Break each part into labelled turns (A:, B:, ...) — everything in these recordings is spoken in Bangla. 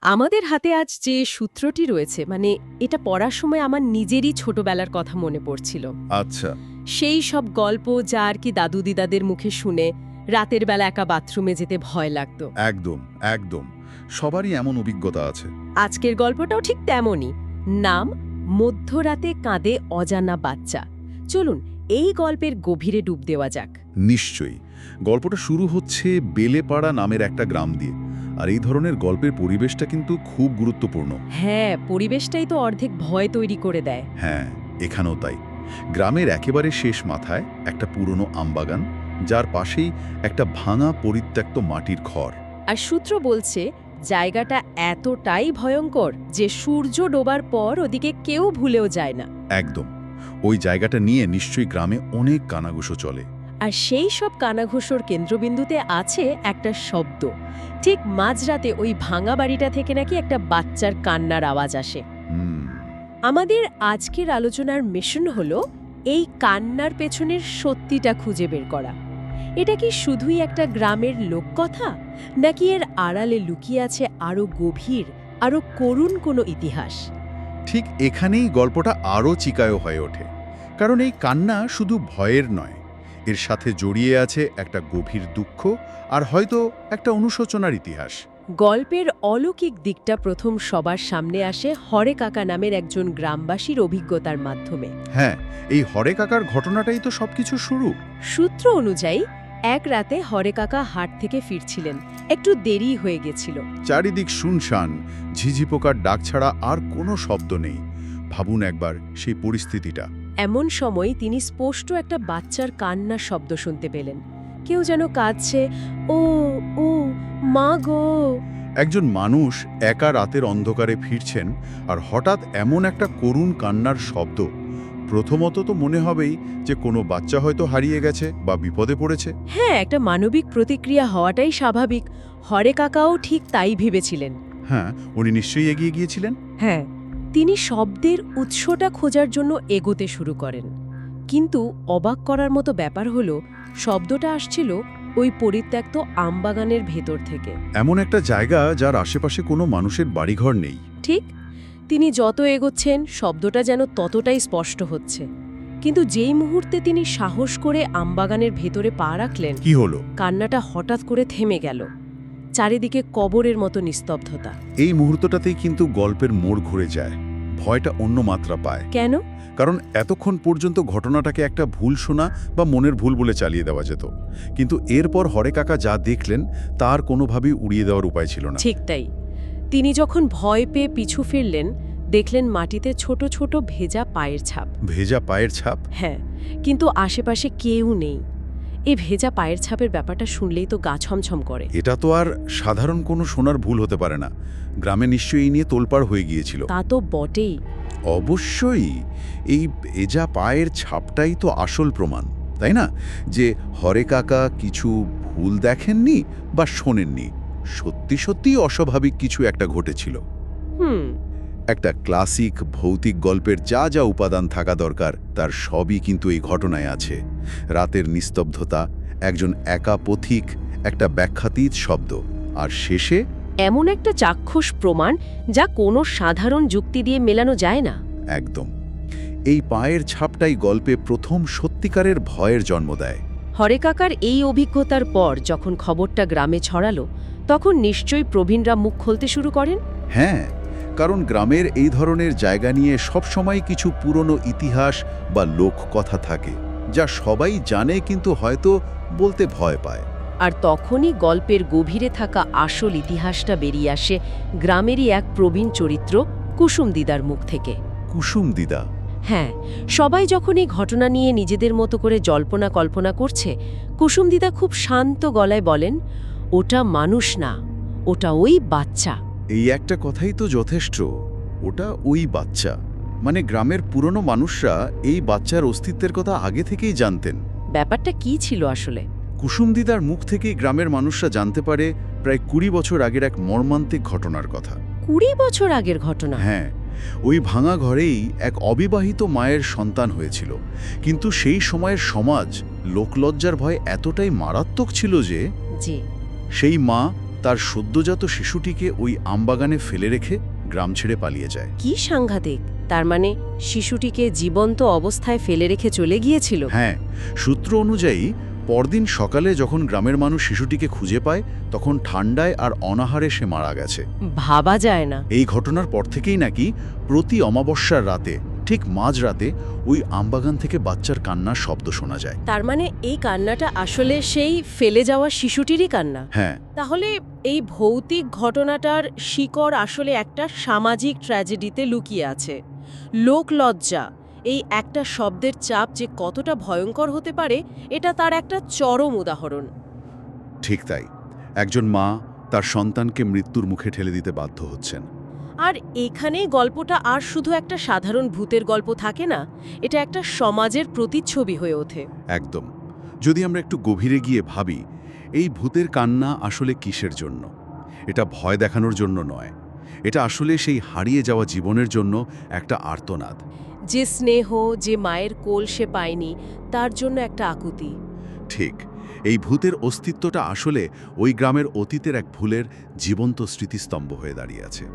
A: আমাদের হাতে আজ যে সূত্রটি রয়েছে এটা পড়ার সময় আমার নিজেরই ছোটবেলার কথা মনে পড়ছিল।
B: আচ্ছা।
A: সেই সব গল্প যা আর কি দাদু দিদাদের মুখে শুনে রাতের বেলা একা বাথরুমে যেতে ভয় লাগতো।
B: একদম একদম সবারই এমন অভিজ্ঞতা আছে।
A: আজকের গল্পটাও ঠিক তেমনই। নাম মধ্যরাতে কাঁদে অজানা বাচ্চা। চলুন এই গল্পের গভীরে ডুব দেওয়া যাক।
B: নিশ্চয়ই। গল্পটা শুরু হচ্ছে বেলেপাড়া নামের একটা গ্রাম দিয়ে। আর এই ধরনের গল্পের পরিবেশটা কিন্তু খুব গুরুত্বপূর্ণ।
A: হ্যাঁ, পরিবেশটাই তো অর্ধেক ভয় তৈরি করে দেয়।
B: হ্যাঁ, এখানেও তাই। গ্রামের একেবারে শেষ মাথায় একটা পুরনো আমবাগান, যার পাশেই একটা ভাঙা পরিত্যক্ত মাটির ঘর।
A: আর সূত্র বলছে জায়গাটা এতটাই ভয়ঙ্কর যে সূর্য ডোবার পর ওদিকে কেউ ভুলেও যায় না।
B: একদম। ওই জায়গাটা নিয়ে নিশ্চয়ই গ্রামে অনেক কানাঘুষো চলে।
A: আর সেই সব কানাঘুষোর কেন্দ্রবিন্দুতে আছে একটা শব্দ। ঠিক মাঝরাতে ওই ভাঙা বাড়িটা থেকে নাকি একটা বাচ্চার কান্নার আওয়াজ আসে। আমাদের আজকের আলোচনার মিশন হলো এই কান্নার পেছনের সত্যিটা খুঁজে বের করা। এটা কি শুধুই একটা গ্রামের লোককথা, নাকি এর আড়ালে লুকিয়ে আছে আরও গভীর, আরও করুণ কোনো ইতিহাস?
B: ঠিক এখানেই গল্পটা আরও চিকায়ো হয়ে ওঠে। কারণ এই কান্না শুধু ভয়ের নয়, এর সাথে জড়িয়ে আছে একটা গভীর দুঃখ আর হয়তো একটা অনুশোচনার ইতিহাস।
A: গল্পের অলৌকিক দিকটা প্রথম সবার সামনে আসে হরে কাকা নামের একজন গ্রামবাসীর অভিজ্ঞতার মাধ্যমে।
B: হ্যাঁ, এই হরে কাকার ঘটনাটাই তো সবকিছু শুরু।
A: সূত্র অনুযায়ী এক রাতে হরে কাকা হাট থেকে ফিরছিলেন। একটু দেরি হয়ে গেছিল।
B: চারিদিক শুনশান, ঝিঝি পোকার ডাক ছাড়া আর কোনো শব্দ নেই। ভাবুন একবার সেই পরিস্থিতিটা।
A: এমন সময় তিনি স্পষ্ট একটা বাচ্চার কান্নার শব্দ শুনতে পেলেন। কেউ যেন কাঁদছে, ও ও মা গো।
B: একজন মানুষ একা রাতের অন্ধকারে ফিরছেন, আর হঠাৎ এমন একটা করুণ কান্নার শব্দ। প্রথমত তো মনে হবেই যে কোনো বাচ্চা হয়তো হারিয়ে গেছে বা বিপদে পড়েছে।
A: হ্যাঁ, একটা মানবিক প্রতিক্রিয়া হওয়াটাই স্বাভাবিক। হরে কাকাও ঠিক তাই ভেবেছিলেন।
B: হ্যাঁ, উনি নিশ্চয়ই এগিয়ে গিয়েছিলেন।
A: হ্যাঁ, তিনি শব্দের উৎসটা খোঁজার জন্য এগোতে শুরু করেন। কিন্তু অবাক করার মতো ব্যাপার হলো, শব্দটা আসছিল ওই পরিত্যক্ত আমবাগানের ভেতর থেকে।
B: এমন একটা জায়গা যার আশেপাশে কোনো মানুষের বাড়িঘর নেই।
A: ঠিক, তিনি যত এগোচ্ছেন শব্দটা যেন ততটাই স্পষ্ট হচ্ছে। কিন্তু যেই মুহূর্তে তিনি সাহস করে আমবাগানের ভেতরে পা রাখলেন,
B: কি হলো?
A: কান্নাটা হঠাৎ করে থেমে গেল। চারিদিকে কবরের মতো নিস্তব্ধতা।
B: এই মুহূর্তটাতেই কিন্তু গল্পের মোড় ঘুরে যায়। ভয়টা অন্য মাত্রা পায়।
A: কেন?
B: কারণ এতক্ষণ পর্যন্ত ঘটনাটাকে একটা ভুল শোনা বা মনের ভুল বলে চালিয়ে দেওয়া যেত, কিন্তু এরপর হরে কাকা যা দেখলেন তার কোনোভাবেই উড়িয়ে দেওয়ার উপায় ছিল না।
A: ঠিক তাই। তিনি যখন ভয় পেয়ে পিছু ফিরলেন, দেখলেন মাটিতে ছোট ছোট ভেজা পায়ের ছাপ।
B: ভেজা পায়ের ছাপ?
A: হ্যাঁ, কিন্তু আশেপাশে কেউ নেই। এই ভেজা পায়ের ছাপের ব্যাপারটা শুনলেই তো গা ছমছম করে।
B: এটা তো আর সাধারণ কোনো শোনার ভুল হতে পারে না। গ্রামে নিশ্চয়ই এই নিয়ে তোলপাড় হয়ে গিয়েছিল।
A: তা তো বটেই।
B: অবশ্যই। এই ভেজা পায়ের ছাপটাই তো আসল প্রমাণ, তাই না? যে হরে কাকা কিছু ভুল দেখেননি বা শোনেননি। সত্যি সত্যি অস্বাভাবিক কিছু একটা ঘটেছিল।
A: হুম।
B: একটা ক্লাসিক ভৌতিক গল্পের যা যা উপাদান থাকা দরকার তার সবই কিন্তু এই ঘটনায় আছে। রাতের নিস্তব্ধতা, একজন একা পথিক, একটা ব্যাখ্যাতীত শব্দ, আর শেষে
A: এমন একটা চাক্ষুষ প্রমাণ যা কোনো সাধারণ যুক্তি দিয়ে মেলানো যায় না।
B: একদম। এই পায়ের ছাপটাই গল্পে প্রথম সত্যিকারের ভয়ের জন্ম দেয়।
A: হরে কাকার এই অভিজ্ঞতার পর যখন খবরটা গ্রামে ছড়ালো, তখন নিশ্চয়ই প্রবীণরা মুখ খুলতে শুরু করেন।
B: হ্যাঁ, কারণ গ্রামের এই ধরনের জায়গা নিয়ে সবসময় কিছু পুরনো ইতিহাস বা লোককথা থাকে, যা সবাই জানে কিন্তু হয়তো বলতে ভয় পায়।
A: আর তখনই গল্পের গভীরে থাকা আসল ইতিহাসটা বেরিয়ে আসে গ্রামেরই এক প্রবীণ চরিত্র কুসুম দিদার মুখ থেকে।
B: কুসুম দিদা?
A: হ্যাঁ, সবাই যখন এই ঘটনা নিয়ে নিজেদের মতো করে জল্পনা কল্পনা করছে, কুসুম দিদা খুব শান্ত গলায় বলেন, ওটা মানুষ না, ওটা ওই বাচ্চা।
B: এই একটা কথাই তো যথেষ্ট। ওটা ওই বাচ্চা। মানে গ্রামের পুরনো মানুষরা এই বাচ্চার অস্তিত্বের কথা আগে থেকেই জানতেন।
A: ব্যাপারটা কি ছিল আসলে?
B: কুসুম দিদার মুখ থেকেই গ্রামের মানুষরা জানতে পারে প্রায় 20 বছর আগের এক মর্মান্তিক ঘটনার কথা।
A: 20 বছর আগের ঘটনা?
B: হ্যাঁ, ওই ভাঙা ঘরেই এক অবিবাহিত মায়ের সন্তান হয়েছিল। কিন্তু সেই সময়ের সমাজ লোকলজ্জার ভয় এতটাই মারাত্মক ছিল যে
A: জি।
B: সেই মা তার সদ্যজাত শিশুটিকে ওই আমবাগানে ফেলে রেখে গ্রাম ছেড়ে পালিয়ে যায়।
A: কি সাংঘাতিক! তার মানে শিশুটিকে জীবন্ত অবস্থায় ফেলে রেখে চলে গিয়েছিল?
B: হ্যাঁ, সূত্র অনুযায়ী পরদিন সকালে যখন গ্রামের মানুষ শিশুটিকে খুঁজে পায় তখন ঠান্ডায় আর অনাহারে সে মারা গেছে।
A: ভাবা যায় না।
B: এই ঘটনার পর থেকেই নাকি প্রতি অমাবস্যার রাতে ঠিক মাঝরাতে ওই আমবাগান থেকে বাচ্চার কান্নার শব্দ শোনা যায়।
A: তার মানে এই কান্নাটা আসলে সেই ফেলে যাওয়া শিশুটিরই কান্না?
B: হ্যাঁ।
A: তাহলে এই ভৌতিক ঘটনাটার শিকড় আসলে একটা সামাজিক ট্র্যাজেডিতে লুকিয়ে আছে। লোকলজ্জা, এই একটা শব্দের চাপ যে কতটা ভয়ঙ্কর হতে পারে, এটা তার একটা চরম উদাহরণ।
B: ঠিক তাই, একজন মা তার সন্তানকে মৃত্যুর মুখে ঠেলে দিতে বাধ্য হচ্ছেন।
A: আর এখানেই গল্পটা আর শুধু একটা সাধারণ ভূতের গল্প থাকে না, এটা একটা সমাজের প্রতিচ্ছবি হয়ে ওঠে।
B: একদম। যদি আমরা একটু গভীরে গিয়ে ভাবি, এই ভূতের কান্না আসলে কিসের জন্য? এটা ভয় দেখানোর জন্য নয়, এটা আসলে সেই হারিয়ে যাওয়া জীবনের জন্য একটা আর্তনাদ।
A: যে স্নেহ, যে মায়ের কোল সে পায়নি, তার জন্য একটা আকুতি।
B: ঠিক, এই ভূতের অস্তিত্বটা আসলে ওই গ্রামের অতীতের এক ভুলের জীবন্ত স্মৃতিস্তম্ভ হয়ে দাঁড়িয়ে আছে।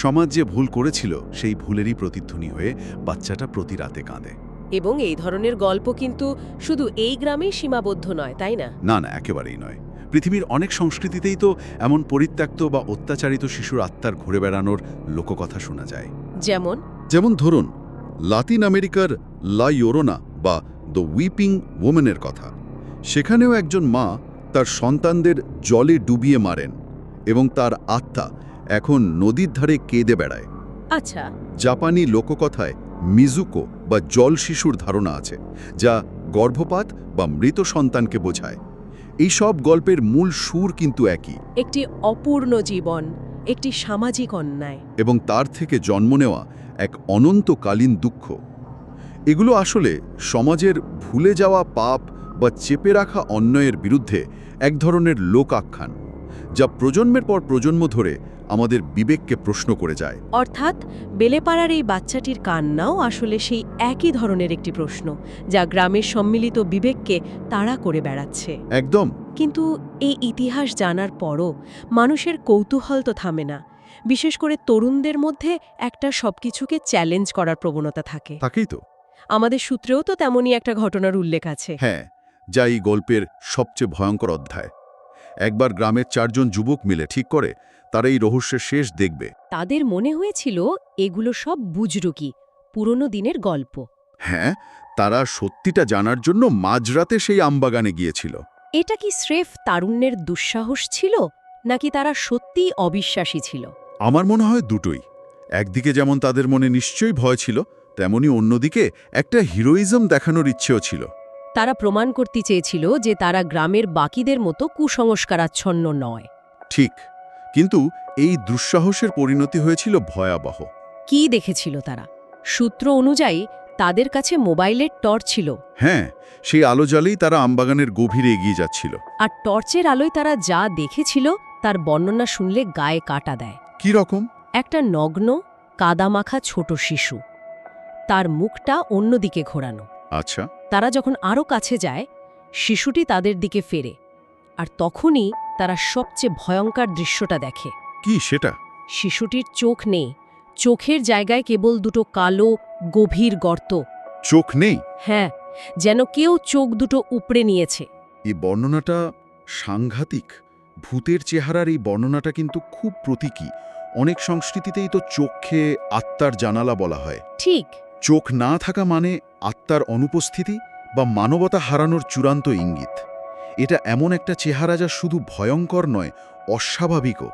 B: সমাজ যে ভুল করেছিল সেই ভুলেরই প্রতিধ্বনি হয়ে বাচ্চাটা প্রতি রাতে কাঁদে।
A: এবং এই ধরনের গল্প কিন্তু শুধু এই গ্রামেই সীমাবদ্ধ নয়, তাই না?
B: না না, একেবারেই নয়। পৃথিবীর অনেক সংস্কৃতিতেই তো এমন পরিত্যক্ত বা অত্যাচারিত শিশুর আত্মার ঘুরে বেড়ানোর লোককথা শোনা যায়।
A: যেমন
B: ধরুন লাতিন আমেরিকার লা ইয়োরোনা বা দ্য উইপিং ওমেনের কথা। সেখানেও একজন মা তার সন্তানদের জলে ডুবিয়ে মারেন এবং তার আত্মা এখন নদীর ধারে কেঁদে বেড়ায়।
A: আচ্ছা।
B: জাপানি লোককথায় মিজুকো বা জল শিশুর ধারণা আছে, যা গর্ভপাত বা মৃত সন্তানকে বোঝায়। এই সব গল্পের মূল সুর কিন্তু একই,
A: একটি অপূর্ণ জীবন, একটি সামাজিক অন্যায়,
B: এবং তার থেকে জন্ম নেওয়া এক অনন্তকালীন দুঃখ। এগুলো আসলে সমাজের ভুলে যাওয়া পাপ বা চেপে রাখা অন্যায়ের বিরুদ্ধে এক ধরনের লোক আখ্যান, যা প্রজন্মের পর প্রজন্ম ধরে আমাদের বিবেককে প্রশ্ন করে যায়।
A: অর্থাৎ বেলেপাড়ার এই বাচ্চাটির কান্নাও আসলে সেই একই ধরনের একটি প্রশ্ন, যা গ্রামের সম্মিলিত বিবেককে তাড়া করে বেড়াচ্ছে।
B: একদম।
A: কিন্তু এই ইতিহাস জানার পরও মানুষের কৌতূহল তো থামে না। বিশেষ করে তরুণদের মধ্যে একটা সবকিছুকে চ্যালেঞ্জ করার প্রবণতা থাকে।
B: তাকেই তো।
A: আমাদের সূত্রেও তো তেমনই একটা ঘটনার উল্লেখ আছে।
B: হ্যাঁ, যা এই গল্পের সবচেয়ে ভয়ঙ্কর অধ্যায়। একবার গ্রামের 4 জন যুবক মিলে ঠিক করে তারা এই রহস্যের শেষ দেখবে।
A: তাদের মনে হয়েছিল এগুলো সব বুজরুকি, পুরনো দিনের গল্প।
B: হ্যাঁ, তারা সত্যিটা জানার জন্য মাঝরাতে সেই আমবাগানে গিয়েছিল।
A: এটা কি স্রেফ তারুণ্যের দুঃসাহস ছিল, নাকি তারা সত্যিই অবিশ্বাসী ছিল?
B: আমার মনে হয় দুটোই। একদিকে যেমন তাদের মনে নিশ্চয়ই ভয় ছিল, তেমনি অন্যদিকে একটা হিরোইজম দেখানোর ইচ্ছেও ছিল।
A: তারা প্রমাণ করতে চেয়েছিল যে তারা গ্রামের বাকিদের মতো কুসংস্কারাচ্ছন্ন নয়।
B: ঠিক, কিন্তু এই দুঃসাহসের পরিণতি হয়েছিল ভয়াবহ।
A: কি দেখেছিল তারা? সূত্র অনুযায়ী তাদের কাছে মোবাইলের টর্চ ছিল।
B: হ্যাঁ, সেই আলো জ্বালেই তারা আমবাগানের গভীরে এগিয়ে যাচ্ছিল।
A: আর টর্চের আলোয় তারা যা দেখেছিল তার বর্ণনা শুনলে গায়ে কাটা দেয়।
B: কি রকম?
A: একটা নগ্ন, কাদামাখা ছোট শিশু, তার মুখটা অন্যদিকে ঘোরানো।
B: আচ্ছা।
A: তারা যখন আরও কাছে যায়, শিশুটি তাদের দিকে ফেরে, আর তখনই তারা সবচেয়ে ভয়ঙ্কর দৃশ্যটা দেখে।
B: কি সেটা?
A: শিশুটির চোখ নেই, চোখের জায়গায় কেবল দুটো কালো গভীর গর্ত।
B: চোখ নেই?
A: হ্যাঁ, যেন কেউ চোখ দুটো উপড়ে নিয়েছে।
B: এই বর্ণনাটা সাংঘাতিক। ভূতের চেহারার এই বর্ণনাটা কিন্তু খুব প্রতীকী। অনেক সংস্কৃতিতেই তো চোখকে আত্মার জানালা বলা হয়।
A: ঠিক।
B: চোখ না থাকা মানে আত্মার অনুপস্থিতি বা মানবতা হারানোর চূড়ান্ত ইঙ্গিত। এটা এমন একটা চেহারা যা শুধু ভয়ঙ্কর নয়, অস্বাভাবিকও।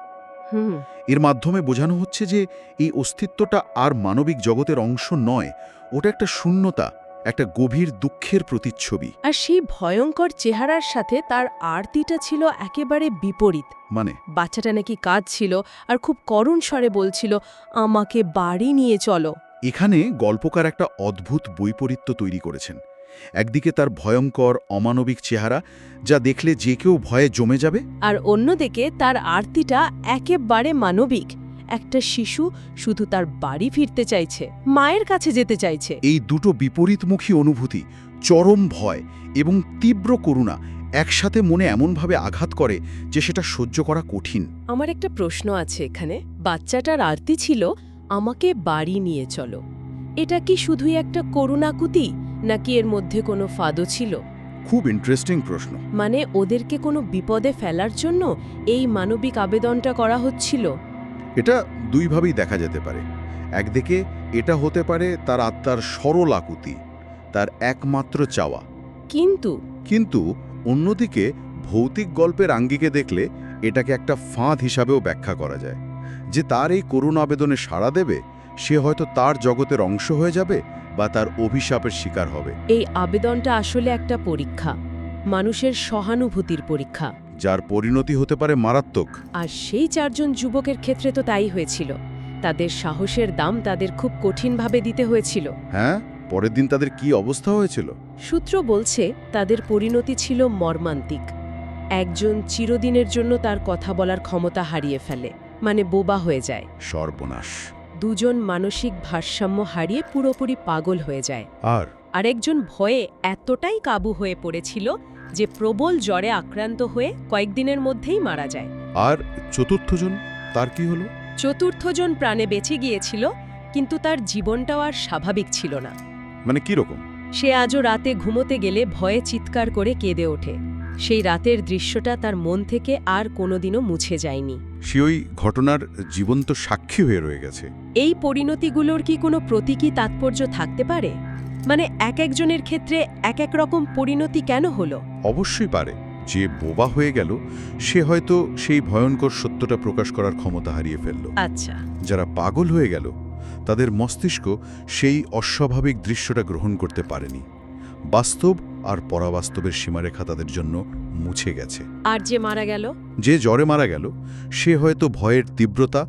B: এর মাধ্যমে বোঝানো হচ্ছে যে এই অস্তিত্বটা আর মানবিক জগতের অংশ নয়, ওটা একটা শূন্যতা, একটা গভীর দুঃখের প্রতিচ্ছবি।
A: আর সেই ভয়ঙ্কর চেহারার সাথে তার আরতিটা ছিল একেবারে বিপরীত।
B: মানে?
A: বাচ্চাটা নাকি কাঁদছিল আর খুব করুণ স্বরে বলছিল, আমাকে বাড়ি নিয়ে চলো।
B: এখানে গল্পকার একটা অদ্ভুত বৈপরীত্য তৈরি করেছেন। একদিকে তার ভয়ঙ্কর অমানবিক চেহারা, যা দেখলে যে কেউ ভয়ে জমে যাবে,
A: আর অন্যদিকে তার আরতিটা একেবারে মানবিক। একটা শিশু শুধু তার বাড়ি ফিরতে চাইছে, মায়ের কাছে যেতে চাইছে।
B: এই দুটো বিপরীতমুখী অনুভূতি, চরম ভয় এবং তীব্র করুণা, একসাথে মনে এমনভাবে আঘাত করে যে সেটা সহ্য করা কঠিন।
A: আমার একটা প্রশ্ন আছে এখানে। বাচ্চাটার আরতি ছিল, আমাকে বাড়ি নিয়ে চলো। এটা কি শুধুই একটা করুণাকুতি, নাকি এর মধ্যে কোনো ফাঁদও ছিল?
B: খুব ইন্টারেস্টিং প্রশ্ন।
A: মানে ওদেরকে কোনো বিপদে ফেলার জন্য এই মানবিক আবেদনটা করা হচ্ছিল?
B: এটা দুইভাবেই দেখা যেতে পারে। একদিকে এটা হতে পারে তার আত্মার সরল আকুতি, তার একমাত্র চাওয়া।
A: কিন্তু
B: অন্যদিকে ভৌতিক গল্পের আঙ্গিকে দেখলে এটাকে একটা ফাঁদ হিসাবেও ব্যাখ্যা করা যায়, যে তার এই করুণ আবেদনে সাড়া দেবে সে হয়তো তার জগতের অংশ হয়ে যাবে বা তার অভিশাপের শিকার হবে।
A: এই আবেদনটা আসলে একটা পরীক্ষা, মানুষের সহানুভূতির পরীক্ষা,
B: যার পরিণতি হতে পারে মারাত্মক।
A: আর সেই 4 জন যুবকের ক্ষেত্রে তো তাই হয়েছিল। তাদের সাহসের দাম তাদের খুব কঠিনভাবে দিতে হয়েছিল।
B: হ্যাঁ, পরের দিন তাদের কি অবস্থা হয়েছিল?
A: সূত্র বলছে তাদের পরিণতি ছিল মর্মান্তিক। একজন চিরদিনের জন্য তার কথা বলার ক্ষমতা হারিয়ে ফেলে, মানে বোবা হয়ে যায়।
B: সর্বনাশ।
A: 2 জন মানসিক ভারসাম্য হারিয়ে পুরোপুরি পাগল হয়ে যায়।
B: আর
A: আরেকজন ভয়ে এতটাই কাবু হয়ে পড়েছিল যে প্রবল জ্বরে আক্রান্ত হয়ে কয়েকদিনের মধ্যেই মারা যায়।
B: আর চতুর্থজন, তার কি হলো?
A: চতুর্থজন প্রাণে বেঁচে গিয়েছিল, কিন্তু তার জীবনটাও আর স্বাভাবিক ছিল না।
B: মানে কি রকম?
A: সে আজও রাতে ঘুমোতে গেলে ভয়ে চিৎকার করে কেঁদে ওঠে। সেই রাতের দৃশ্যটা তার মন থেকে আর কোনোদিনও মুছে যায়নি।
B: সে ওই ঘটনার জীবন্ত সাক্ষী হয়ে রয়ে গেছে।
A: এই পরিণতিগুলোর কি কোনো প্রতীকী তাৎপর্য থাকতে পারে? মানে এক একজনের ক্ষেত্রে এক এক রকম পরিণতি কেন হলো?
B: অবশ্যই পারে। যে বোবা হয়ে গেল সে হয়তো সেই ভয়ঙ্কর সত্যটা প্রকাশ করার ক্ষমতা হারিয়ে ফেলল।
A: আচ্ছা,
B: যারা পাগল হয়ে গেল তাদের মস্তিষ্ক সেই অস্বাভাবিক দৃশ্যটা গ্রহণ করতে পারেনি। বাস্তব আর পরাবাস্তবের সীমারেখা তাদের জন্য মুছে গেছে।
A: আর যে মারা গেল?
B: যে জ্বরে মারা গেল সে হয়তো ভয়ের তীব্রতা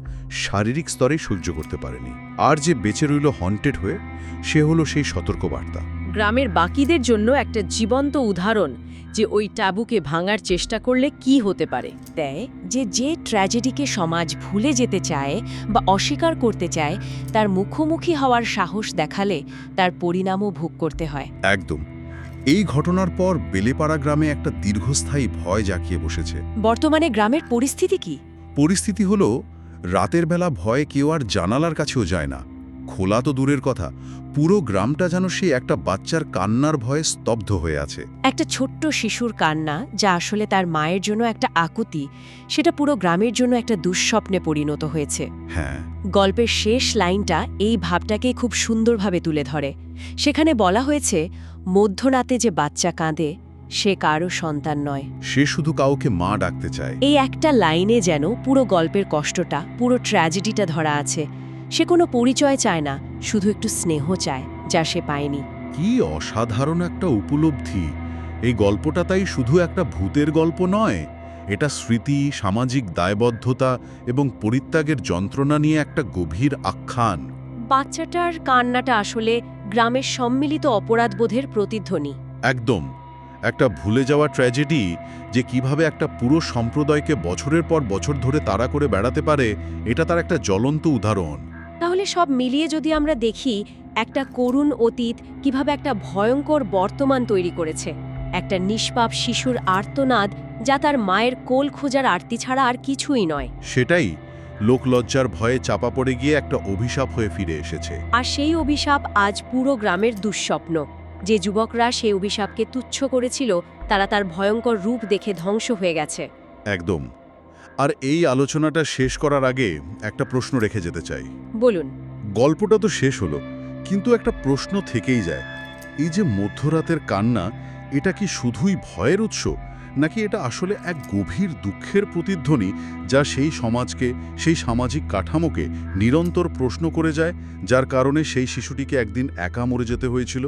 B: শারীরিক স্তরে সহ্য করতে পারেনি। আর যে বেঁচে রইল হন্টেড হয়ে, সে হলো সেই সতর্কবার্তা।
A: গ্রামের বাকিদের জন্য একটা জীবন্ত উদাহরণ যে ওই ট্যাবুকে ভাঙার চেষ্টা করলে কি হতে পারে। দেয় যে ট্র্যাজেডিকে সমাজ ভুলে যেতে চায় বা অস্বীকার করতে চায়, তার মুখোমুখি হওয়ার সাহস দেখালে তার পরিণামও ভোগ করতে হয়।
B: একদম। এই ঘটনার পর বেলেপাড়া গ্রামে একটা দীর্ঘস্থায়ী ভয় জাঁকিয়ে বসেছে।
A: বর্তমানে গ্রামের পরিস্থিতি কি?
B: পরিস্থিতি হলো, রাতের বেলা ভয়ে কেউ আর জানালার কাছেও যায় না। খোলা তো দূরের কথা, পুরো গ্রামটা যেন সেই একটা বাচ্চার কান্নার ভয়ে স্তব্ধ হয়ে আছে।
A: একটা ছোট্ট শিশুর কান্না, যা আসলে তার মায়ের জন্য একটা আকুতি, সেটা পুরো গ্রামের জন্য একটা দুঃস্বপ্নে পরিণত হয়েছে।
B: হ্যাঁ,
A: গল্পের শেষ লাইনটা এই ভাবটাকেই খুব সুন্দরভাবে তুলে ধরে। সেখানে বলা হয়েছে, মধ্যরাতে যে বাচ্চা কাঁদে সে কারও সন্তান নয়,
B: সে শুধু কাউকে মা ডাকতে চায়।
A: এই একটা লাইনে যেন পুরো গল্পের কষ্টটা, পুরো ট্র্যাজেডিটা ধরা আছে। সে কোনো পরিচয় চায় না, শুধু একটু স্নেহ চায়, যা সে পায়নি।
B: কি অসাধারণ একটা উপলব্ধি! এই গল্পটা তাই শুধু একটা ভূতের গল্প নয়, এটা স্মৃতি, সামাজিক দায়বদ্ধতা এবং পরিত্যাগের যন্ত্রণা নিয়ে একটা গভীর আখ্যান।
A: বাচ্চাটার কান্নাটা আসলে গ্রামের সম্মিলিত অপরাধবোধের প্রতিধ্বনি।
B: একদম, একটা ভুলে যাওয়া ট্র্যাজেডি যে কিভাবে একটা পুরো সম্প্রদায়কে বছরের পর বছর ধরে তাড়া করে বেড়াতে পারে, এটা তার একটা জ্বলন্ত উদাহরণ।
A: তাহলে সব মিলিয়ে যদি আমরা দেখি, একটা করুণ অতীত কিভাবে একটা ভয়ঙ্কর বর্তমান তৈরি করেছে। একটা নিষ্পাপ শিশুর আর্তনাদ, যা তার মায়ের কোল খোঁজার আরতি ছাড়া আর কিছুই নয়।
B: সেটাই লোকলজ্জার ভয়ে চাপা পড়ে গিয়ে একটা অভিশাপ হয়ে ফিরে এসেছে।
A: আর সেই অভিশাপ আজ পুরো গ্রামের দুঃস্বপ্ন। যে যুবকরা সেই অভিশাপকে তুচ্ছ করেছিল, তারা তার ভয়ঙ্কর রূপ দেখে ধ্বংস হয়ে গেছে।
B: একদম। আর এই আলোচনাটা শেষ করার আগে একটা প্রশ্ন রেখে যেতে চাই।
A: বলুন।
B: গল্পটা তো শেষ হলো, কিন্তু একটা প্রশ্ন থেকেই যায়। এই যে মধ্যরাতের কান্না, এটা কি শুধুই ভয়ের উৎস, নাকি এটা আসলে এক গভীর দুঃখের প্রতিধ্বনি, যা সেই সমাজকে, সেই সামাজিক কাঠামোকে নিরন্তর প্রশ্ন করে যায়, যার কারণে সেই শিশুটিকে একদিন একা মরে যেতে হয়েছিল?